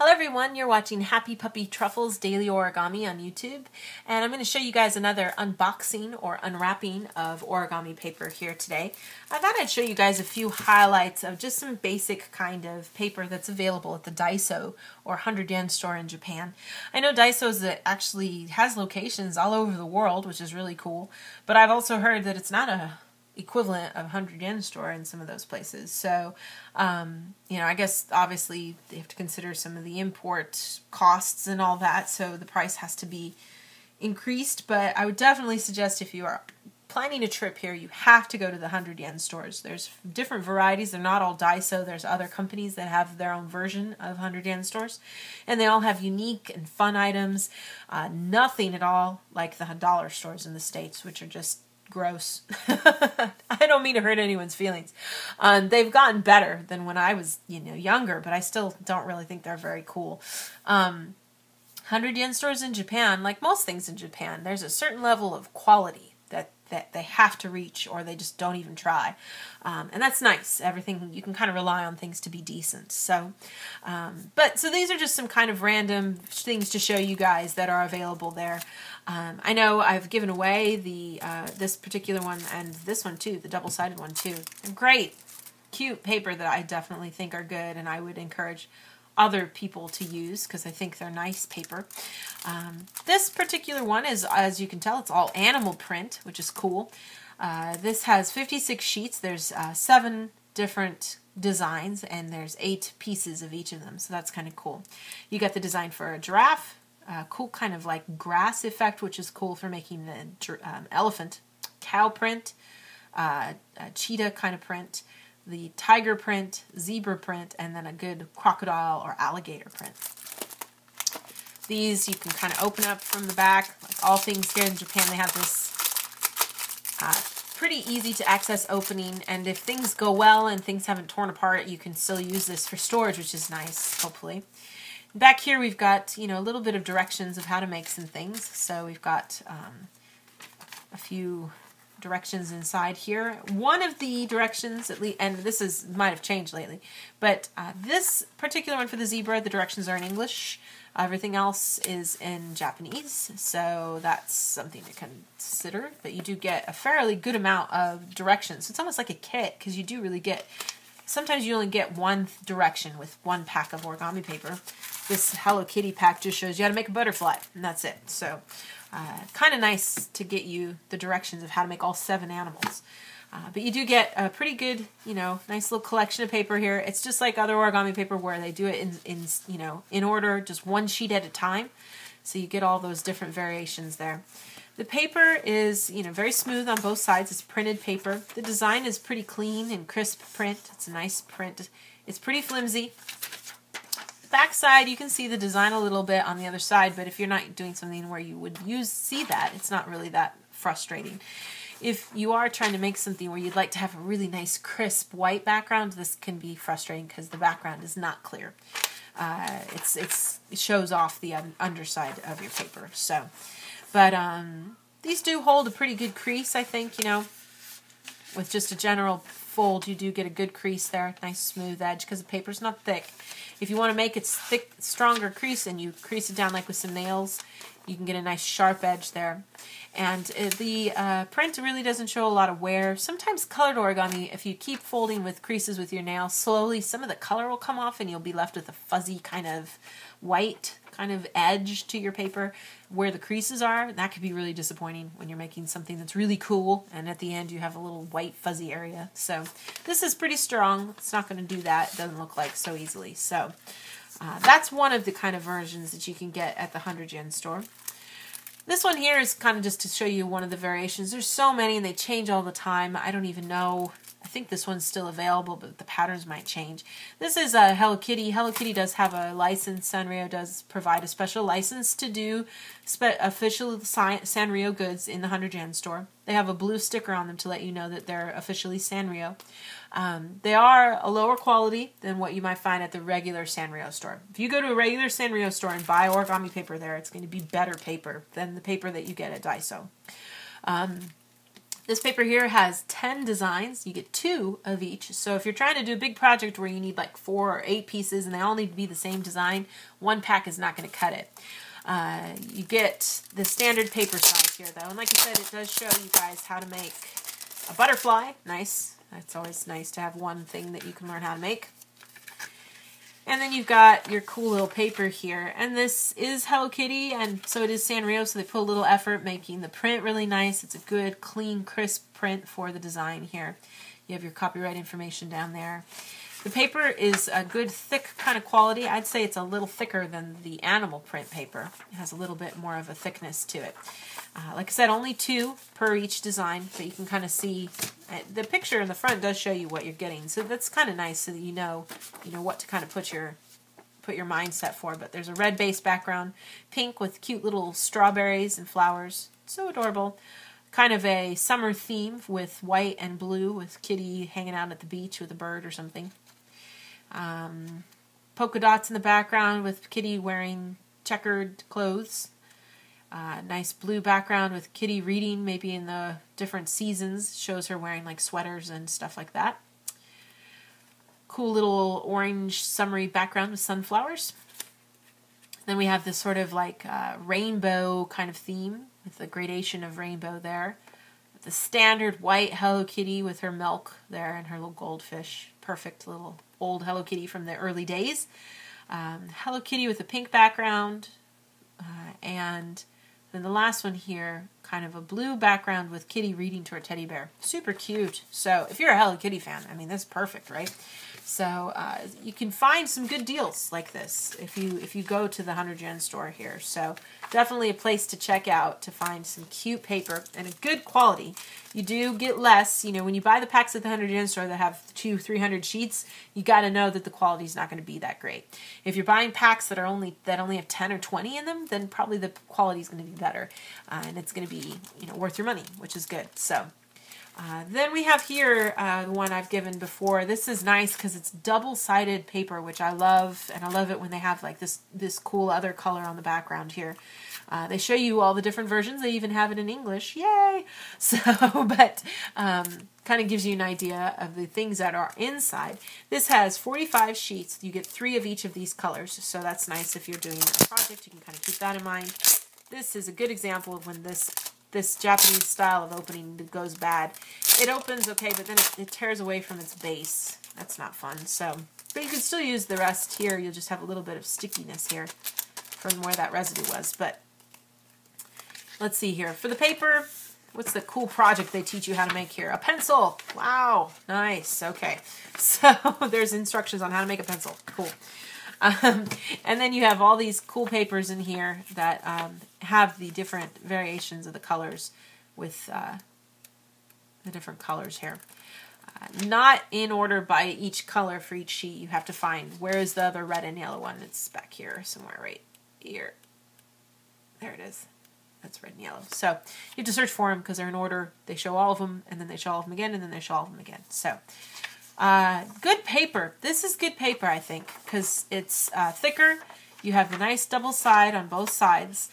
Hello everyone, you're watching Happy Puppy Truffles Daily Origami on YouTube, and I'm going to show you guys another unboxing or unwrapping of origami paper here today. I thought I'd show you guys a few highlights of just some basic kind of paper that's available at the DAISO or 100 yen store in Japan. I know DAISO actually has locations all over the world, which is really cool, but I've also heard that it's not a equivalent of 100 yen store in some of those places. So, you know, I guess obviously they have to consider some of the import costs and all that, so the price has to be increased. But I would definitely suggest if you are planning a trip here, you have to go to the 100 yen stores. There's different varieties. They're not all Daiso. There's other companies that have their own version of 100 yen stores, and they all have unique and fun items. Nothing at all like the dollar stores in the States, which are just gross. I don't mean to hurt anyone's feelings. They've gotten better than when I was, younger, but I still don't really think they're very cool. 100 yen stores in Japan, like most things in Japan, there's a certain level of quality that they have to reach, or they just don't even try. And that's nice. Everything, you can kind of rely on things to be decent. So, so these are just some kind of random things to show you guys that are available there. I know I've given away the this particular one and this one too, the double-sided one too. Great, cute paper that I definitely think are good, and I would encourage other people to use because I think they're nice paper. This particular one is, as you can tell, it's all animal print, which is cool. This has 56 sheets. There's 7 different designs, and there's 8 pieces of each of them, so that's kind of cool. You got the design for a giraffe, cool kind of like grass effect, which is cool for making the elephant, cow print, cheetah kind of print, the tiger print, zebra print, and then a good crocodile or alligator print. These you can kind of open up from the back. Like all things here in Japan, they have this pretty easy to access opening, and if things go well and things haven't torn apart, you can still use this for storage, which is nice, hopefully. Back here we've got, a little bit of directions of how to make some things. So we've got a few directions inside here. One of the directions, at least, and this might have changed lately, but this particular one for the zebra, the directions are in English. Everything else is in Japanese, so that's something to consider. But you do get a fairly good amount of directions. It's almost like a kit, because you do really get, sometimes you only get one direction with one pack of origami paper. This Hello Kitty pack just shows you how to make a butterfly, and that's it. So kind of nice to get you the directions of how to make all 7 animals. But you do get a pretty good, nice little collection of paper here. It's just like other origami paper where they do it in order, just one sheet at a time. So you get all those different variations there. The paper is, very smooth on both sides. It's printed paper. The design is pretty clean and crisp print. It's a nice print. It's pretty flimsy. Back side, you can see the design a little bit on the other side, but if you're not doing something where you would see that, it's not really that frustrating. If you are trying to make something where you'd like to have a really nice crisp white background, this can be frustrating because the background is not clear. It shows off the underside of your paper. So, but these do hold a pretty good crease, I think. With just a general fold, you do get a good crease there, nice smooth edge, because the paper's not thick. If you want to make it thick, stronger crease, and you crease it down like with some nails, you can get a nice sharp edge there. And the print really doesn't show a lot of wear. Sometimes colored origami, if you keep folding with creases with your nail, slowly some of the color will come off and you'll be left with a fuzzy kind of white kind of edge to your paper where the creases are. That could be really disappointing when you're making something that's really cool and at the end you have a little white fuzzy area. So this is pretty strong. It's not going to do that. It doesn't look like so easily. So that's one of the kind of versions that you can get at the 100 yen store. This one here is kind of just to show you one of the variations. There's so many and they change all the time. I don't even know. I think this one's still available, but the patterns might change. This is a Hello Kitty. Hello Kitty does have a license. Sanrio does provide a special license to do official Sanrio goods in the 100 yen store. They have a blue sticker on them to let you know that they're officially Sanrio. They are a lower quality than what you might find at the regular Sanrio store. If you go to a regular Sanrio store and buy origami paper there, it's going to be better paper than the paper that you get at DAISO. This paper here has 10 designs. You get 2 of each. So if you're trying to do a big project where you need like 4 or 8 pieces and they all need to be the same design, one pack is not going to cut it. You get the standard paper size here though. And like I said, it does show you guys how to make a butterfly. Nice. It's always nice to have one thing that you can learn how to make. And then you've got your cool little paper here. And this is Hello Kitty, and so it is Sanrio, so they put a little effort making the print really nice. It's a good, clean, crisp print for the design here. You have your copyright information down there. The paper is a good, thick kind of quality. I'd say it's a little thicker than the animal print paper. It has a little bit more of a thickness to it. Like I said, only 2 per each design, but you can kind of see the picture in the front does show you what you're getting. So that's kind of nice, so that you know what to kind of put your mindset for. But there's a red base background, pink with cute little strawberries and flowers. So adorable. Kind of a summer theme with white and blue, with Kitty hanging out at the beach with a bird or something. Polka dots in the background with Kitty wearing checkered clothes. Nice blue background with Kitty reading, maybe in the different seasons. Shows her wearing like sweaters and stuff like that. Cool little orange summery background with sunflowers. Then we have this sort of like rainbow kind of theme with the gradation of rainbow there. The standard white Hello Kitty with her milk there and her little goldfish. Perfect little old Hello Kitty from the early days. Hello Kitty with a pink background. And then the last one here, kind of a blue background with Kitty reading to her teddy bear. Super cute. So if you're a Hello Kitty fan, I mean, that's perfect, right? So you can find some good deals like this if you go to the 100 yen store here. So definitely a place to check out to find some cute paper and a good quality. You do get less, when you buy the packs at the 100 yen store that have 200-300 sheets, you got to know that the quality is not going to be that great. If you're buying packs that only have 10 or 20 in them, then probably the quality is going to be better, and it's going to be worth your money, which is good. So. Then we have here the one I've given before. This is nice because it's double-sided paper, which I love, and I love it when they have like this cool other color on the background here. They show you all the different versions. They even have it in English. Yay! So, but kind of gives you an idea of the things that are inside. This has 45 sheets. You get 3 of each of these colors, so that's nice if you're doing a project. You can kind of keep that in mind. This is a good example of when this Japanese style of opening goes bad. It opens okay, but then it tears away from its base. That's not fun. So, but you can still use the rest here. You'll just have a little bit of stickiness here from where that residue was. But let's see here. For the paper, what's the cool project they teach you how to make here? A pencil. Wow. Nice. Okay. So there's instructions on how to make a pencil. Cool. And then you have all these cool papers in here that have the different variations of the colors with the different colors here. Not in order by each color for each sheet. You have to find where is the other red and yellow one. It's back here somewhere right here. There it is. That's red and yellow. So you have to search for them because they're in order. They show all of them, and then they show all of them again, and then they show all of them again. So good paper. This is good paper, I think, because it's thicker. You have a nice double side on both sides,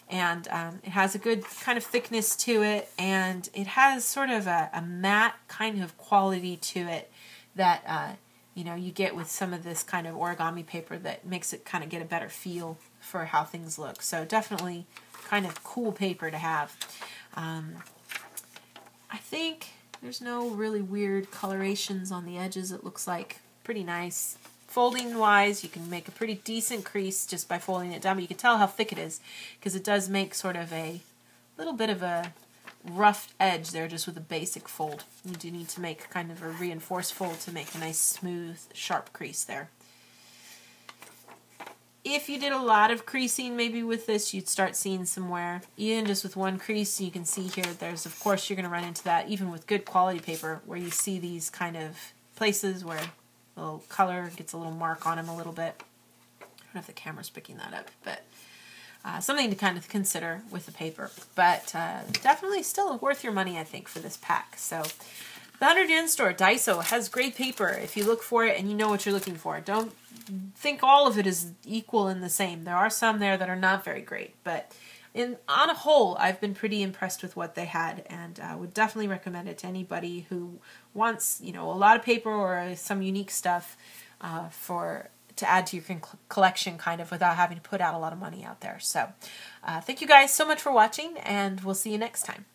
and it has a good kind of thickness to it, and it has sort of a matte kind of quality to it that you get with some of this kind of origami paper that makes it kind of get a better feel for how things look. So definitely kind of cool paper to have. I think there's no really weird colorations on the edges. It looks like pretty nice. Folding wise, you can make a pretty decent crease just by folding it down, but you can tell how thick it is because it does make sort of a little bit of a rough edge there just with a basic fold. You do need to make kind of a reinforced fold to make a nice smooth sharp crease there. If you did a lot of creasing maybe with this, you'd start seeing some wear. Even just with one crease, you can see here there's, of course, you're going to run into that even with good quality paper where you see these kind of places where a little color gets a little mark on them a little bit. I don't know if the camera's picking that up, but something to kind of consider with the paper. But definitely still worth your money, I think, for this pack. So the 100 yen store, DAISO, has great paper if you look for it and you know what you're looking for. Don't think all of it is equal and the same. There are some there that are not very great, but on a whole, I've been pretty impressed with what they had, and would definitely recommend it to anybody who wants, a lot of paper or some unique stuff to add to your collection, kind of, without having to put out a lot of money out there. So, thank you guys so much for watching, and we'll see you next time.